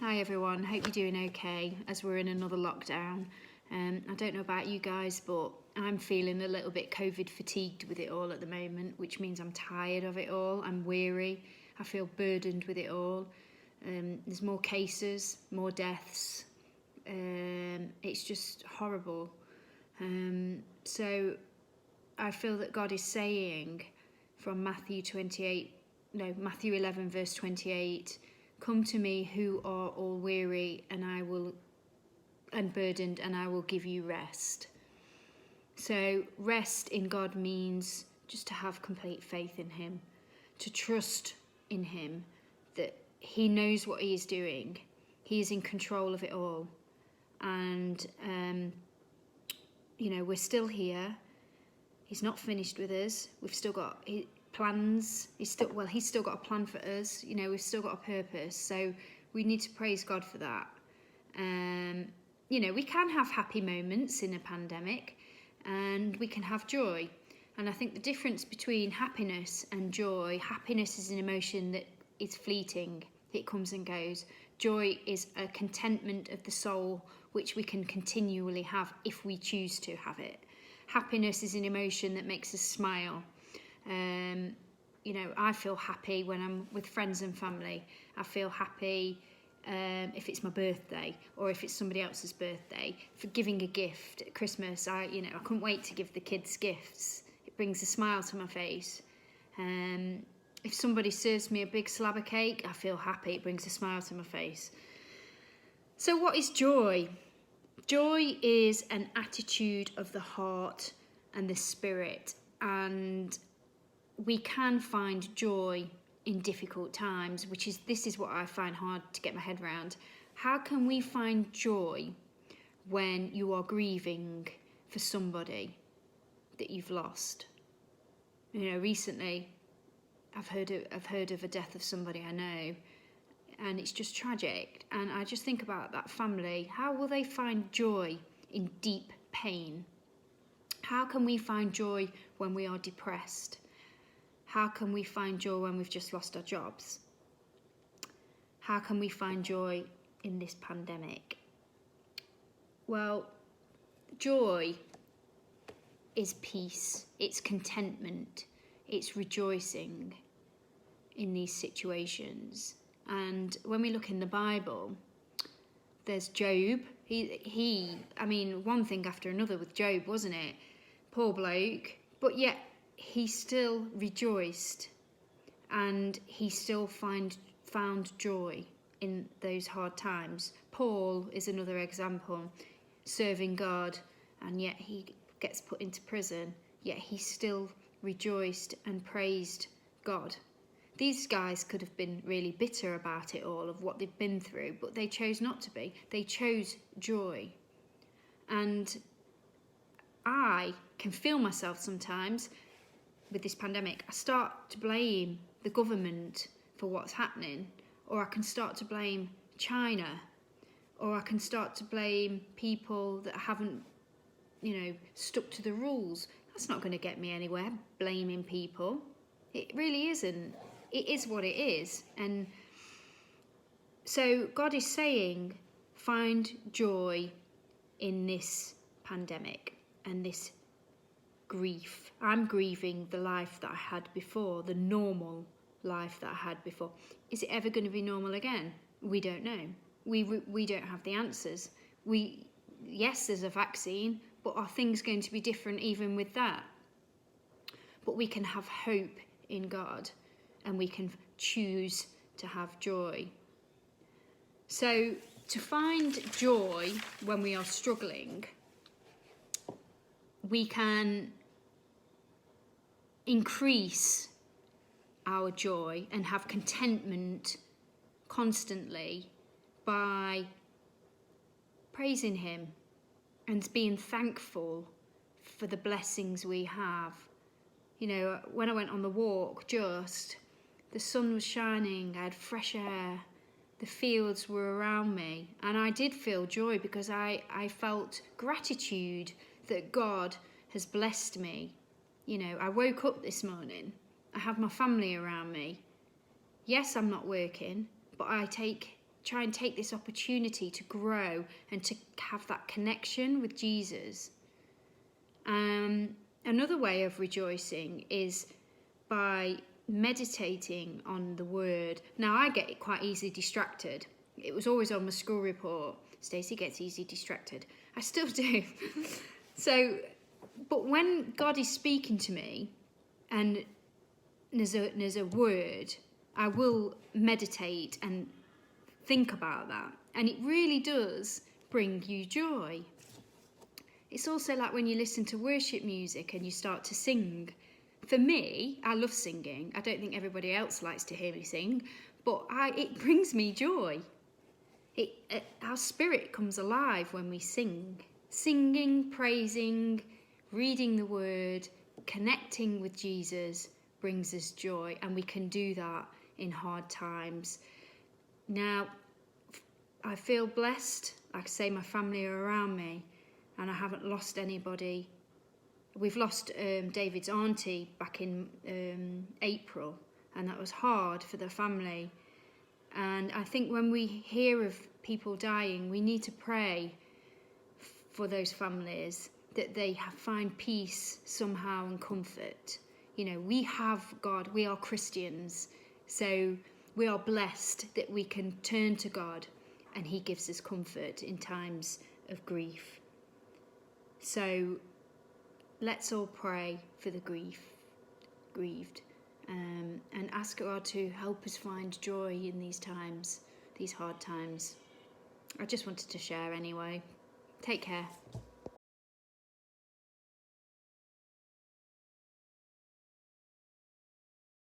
Hi everyone, hope you're doing okay as we're in another lockdown. I don't know about you guys, but I'm feeling a little bit COVID fatigued with it all at the moment, which means I'm tired of it all, I'm weary, I feel burdened with it all. There's more cases, more deaths, it's just horrible. So I feel that God is saying from Matthew 11 verse 28, "Come to me who are all weary and burdened, and I will give you rest." So rest in God means just to have complete faith in him, to trust in him that he knows what he is doing. He is in control of it all. And, we're still here. He's not finished with us. We've still got plans. He's still got a plan for us. We've still got a purpose. So we need to praise God for that. We can have happy moments in a pandemic, and we can have joy. And I think the difference between happiness and joy, happiness is an emotion that is fleeting. It comes and goes. Joy is a contentment of the soul, which we can continually have if we choose to have it. Happiness is an emotion that makes us smile. I feel happy when I'm with friends and family. I feel happy if it's my birthday or if it's somebody else's birthday. For giving a gift at Christmas, I couldn't wait to give the kids gifts. It brings a smile to my face. If somebody serves me a big slab of cake, I feel happy. It brings a smile to my face. So what is joy? Joy is an attitude of the heart and the spirit, and we can find joy in difficult times, this is what I find hard to get my head around. How can we find joy when you are grieving for somebody that you've lost? Recently I've heard of a death of somebody I know, and it's just tragic, and I just think about that family. How will they find joy in deep pain? How can we find joy when we are depressed? How can we find joy when we've just lost our jobs? How can we find joy in this pandemic? Well, joy is peace, it's contentment, it's rejoicing in these situations. And when we look in the Bible, there's Job. One thing after another with Job, wasn't it? Poor bloke, but yet he still rejoiced, and he still found joy in those hard times. Paul is another example, serving God, and yet he gets put into prison, yet he still rejoiced and praised God. These guys could have been really bitter about it all, of what they've been through, but they chose not to be. They chose joy. And I can feel myself sometimes with this pandemic. I start to blame the government for what's happening, or I can start to blame China, or I can start to blame people that haven't, stuck to the rules. That's not going to get me anywhere, blaming people. It really isn't. It is what it is. And so God is saying, find joy in this pandemic and this grief. I'm grieving the life that I had before, the normal life that I had before. Is it ever going to be normal again? We don't know. We don't have the answers. Yes, there's a vaccine, but are things going to be different even with that? But we can have hope in God, and we can choose to have joy. So to find joy when we are struggling, we can increase our joy and have contentment constantly by praising him and being thankful for the blessings we have. When I went on the walk, the sun was shining, I had fresh air, the fields were around me, and I did feel joy because I felt gratitude that God has blessed me. I woke up this morning, I have my family around me. Yes, I'm not working, but I take try and take this opportunity to grow and to have that connection with Jesus. Another way of rejoicing is by meditating on the word. Now, I get quite easily distracted. It was always on my school report, Stacey gets easily distracted. I still do. But when God is speaking to me and there's a word, I will meditate and think about that. And it really does bring you joy. It's also like when you listen to worship music and you start to sing. For me, I love singing. I don't think everybody else likes to hear me sing, but it brings me joy. Our spirit comes alive when we sing. Singing, praising, reading the word, connecting with Jesus brings us joy, and we can do that in hard times. Now, I feel blessed. Like I say, my family are around me, and I haven't lost anybody. We've lost David's auntie back in April, and that was hard for the family. And I think when we hear of people dying, we need to pray for those families, that they find peace somehow and comfort. You know, we have God, we are Christians, so we are blessed that we can turn to God and he gives us comfort in times of grief. So let's all pray for the grieved, and ask God to help us find joy in these times, these hard times. I just wanted to share anyway. Take care.